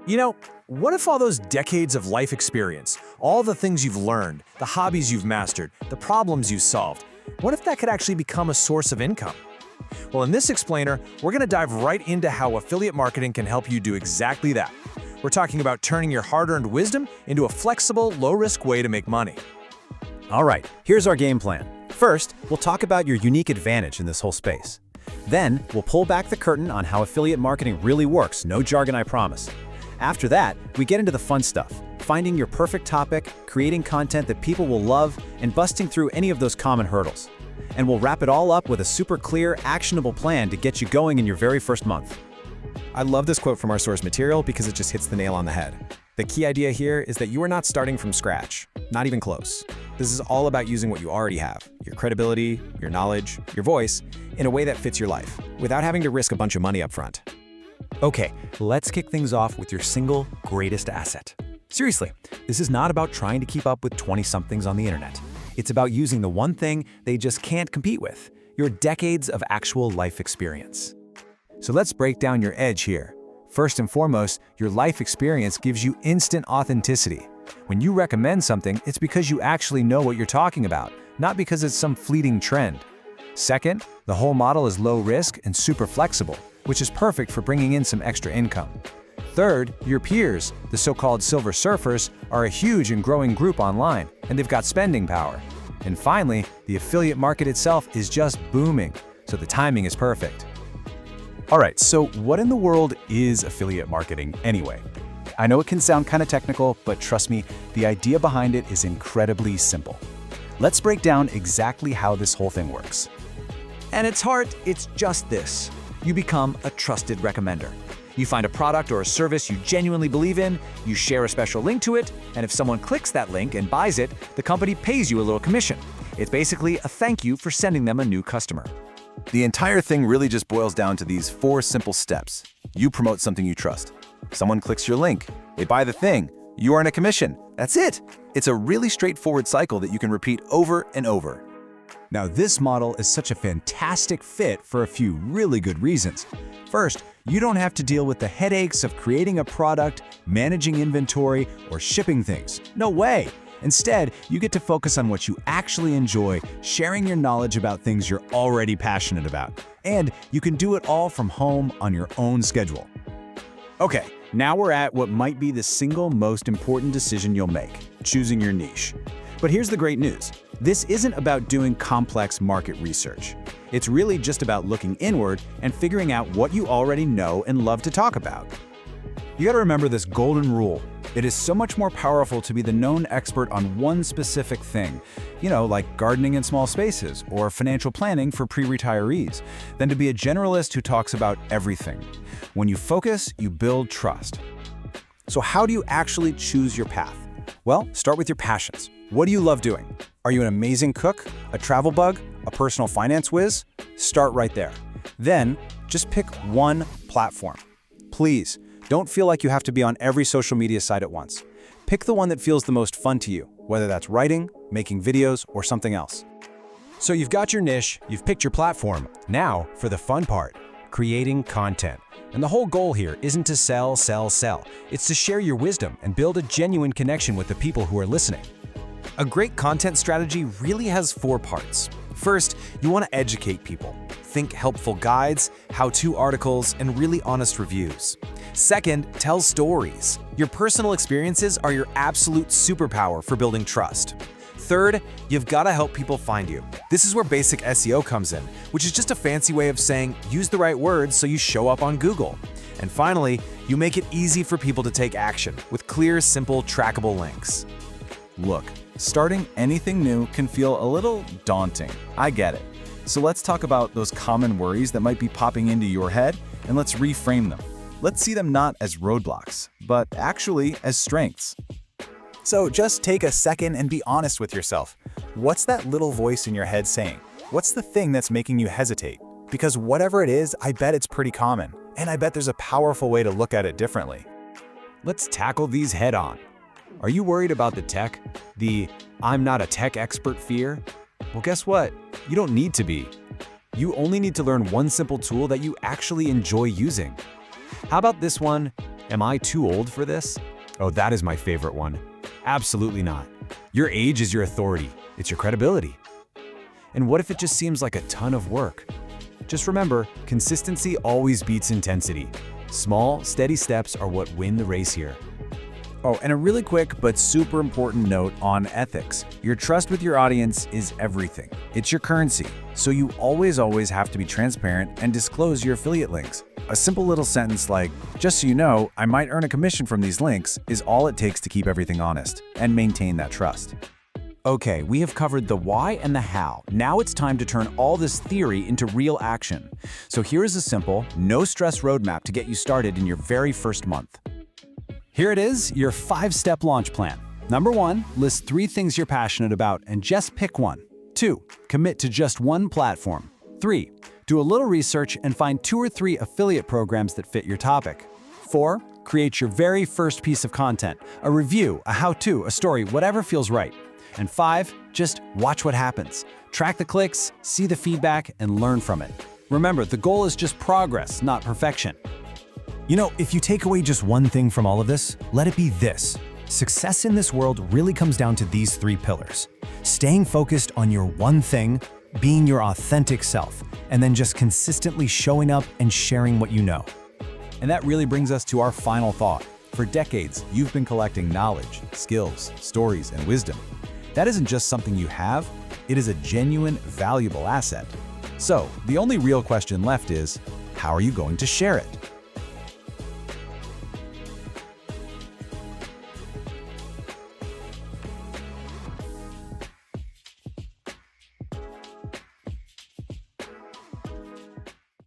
You know, what if all those decades of life experience, all the things you've learned, the hobbies you've mastered, the problems you've solved, what if that could actually become a source of income? Well, in this explainer, we're going to dive right into how affiliate marketing can help you do exactly that. We're talking about turning your hard-earned wisdom into a flexible, low-risk way to make money. All right, here's our game plan. First, we'll talk about your unique advantage in this whole space. Then, we'll pull back the curtain on how affiliate marketing really works, no jargon, I promise. After that, we get into the fun stuff, finding your perfect topic, creating content that people will love, and busting through any of those common hurdles. And we'll wrap it all up with a super clear, actionable plan to get you going in your very first month. I love this quote from our source material because it just hits the nail on the head. The key idea here is that you are not starting from scratch, not even close. This is all about using what you already have, your credibility, your knowledge, your voice, in a way that fits your life, without having to risk a bunch of money up front. Okay, let's kick things off with your single greatest asset. Seriously, this is not about trying to keep up with 20-somethings on the internet. It's about using the one thing they just can't compete with, your decades of actual life experience. So let's break down your edge here. First and foremost, your life experience gives you instant authenticity. When you recommend something, it's because you actually know what you're talking about, not because it's some fleeting trend. Second, the whole model is low risk and super flexible, which is perfect for bringing in some extra income. Third, your peers, the so-called silver surfers, are a huge and growing group online, and they've got spending power. And finally, the affiliate market itself is just booming, so the timing is perfect. All right, so what in the world is affiliate marketing anyway? I know it can sound kind of technical, but trust me, the idea behind it is incredibly simple. Let's break down exactly how this whole thing works. And at its heart, it's just this. You become a trusted recommender. You find a product or a service you genuinely believe in, you share a special link to it, and if someone clicks that link and buys it, the company pays you a little commission. It's basically a thank you for sending them a new customer. The entire thing really just boils down to these 4 simple steps. You promote something you trust. Someone clicks your link. They buy the thing. You earn a commission. That's it. It's a really straightforward cycle that you can repeat over and over. Now, this model is such a fantastic fit for a few really good reasons. First, you don't have to deal with the headaches of creating a product, managing inventory, or shipping things. No way! Instead, you get to focus on what you actually enjoy, sharing your knowledge about things you're already passionate about. And you can do it all from home on your own schedule. Okay, now we're at what might be the single most important decision you'll make, choosing your niche. But here's the great news. This isn't about doing complex market research. It's really just about looking inward and figuring out what you already know and love to talk about. You gotta remember this golden rule. It is so much more powerful to be the known expert on one specific thing, like gardening in small spaces or financial planning for pre-retirees, than to be a generalist who talks about everything. When you focus, you build trust. So how do you actually choose your path? Well, start with your passions. What do you love doing? Are you an amazing cook, a travel bug, a personal finance whiz? Start right there. Then, just pick one platform. Please, don't feel like you have to be on every social media site at once. Pick the one that feels the most fun to you, whether that's writing, making videos, or something else. So you've got your niche, you've picked your platform. Now for the fun part, creating content. And the whole goal here isn't to sell. It's to share your wisdom and build a genuine connection with the people who are listening. A great content strategy really has 4 parts. First, you want to educate people. Think helpful guides, how-to articles, and really honest reviews. Second, tell stories. Your personal experiences are your absolute superpower for building trust. Third, you've got to help people find you. This is where basic SEO comes in, which is just a fancy way of saying use the right words so you show up on Google. And finally, you make it easy for people to take action with clear, simple, trackable links. Look, starting anything new can feel a little daunting. I get it. So let's talk about those common worries that might be popping into your head, and let's reframe them. Let's see them not as roadblocks, but actually as strengths. So just take a second and be honest with yourself. What's that little voice in your head saying? What's the thing that's making you hesitate? Because whatever it is, I bet it's pretty common, and I bet there's a powerful way to look at it differently. Let's tackle these head on. Are you worried about the tech? The I'm not a tech expert fear? Well, guess what? You don't need to be. You only need to learn one simple tool that you actually enjoy using. How about this one? Am I too old for this? Oh, that is my favorite one. Absolutely not. Your age is your authority. It's your credibility. And what if it just seems like a ton of work? Just remember, consistency always beats intensity. Small, steady steps are what win the race here. Oh, and a really quick but super important note on ethics. Your trust with your audience is everything. It's your currency, so you always have to be transparent and disclose your affiliate links. A simple little sentence like, "Just so you know, I might earn a commission from these links," is all it takes to keep everything honest and maintain that trust. Okay, we have covered the why and the how. Now it's time to turn all this theory into real action. So here is a simple, no-stress roadmap to get you started in your very first month. Here it is, your 5-step launch plan. Number 1, list 3 things you're passionate about and just pick one. 2, commit to just one platform. 3, do a little research and find 2 or 3 affiliate programs that fit your topic. 4, create your very first piece of content, a review, a how-to, a story, whatever feels right. And 5, just watch what happens. Track the clicks, see the feedback, and learn from it. Remember, the goal is just progress, not perfection. You know, if you take away just one thing from all of this, let it be this. Success in this world really comes down to these 3 pillars. Staying focused on your one thing, being your authentic self, and then just consistently showing up and sharing what you know. And that really brings us to our final thought. For decades, you've been collecting knowledge, skills, stories, and wisdom. That isn't just something you have, it is a genuine, valuable asset. So, the only real question left is, how are you going to share it?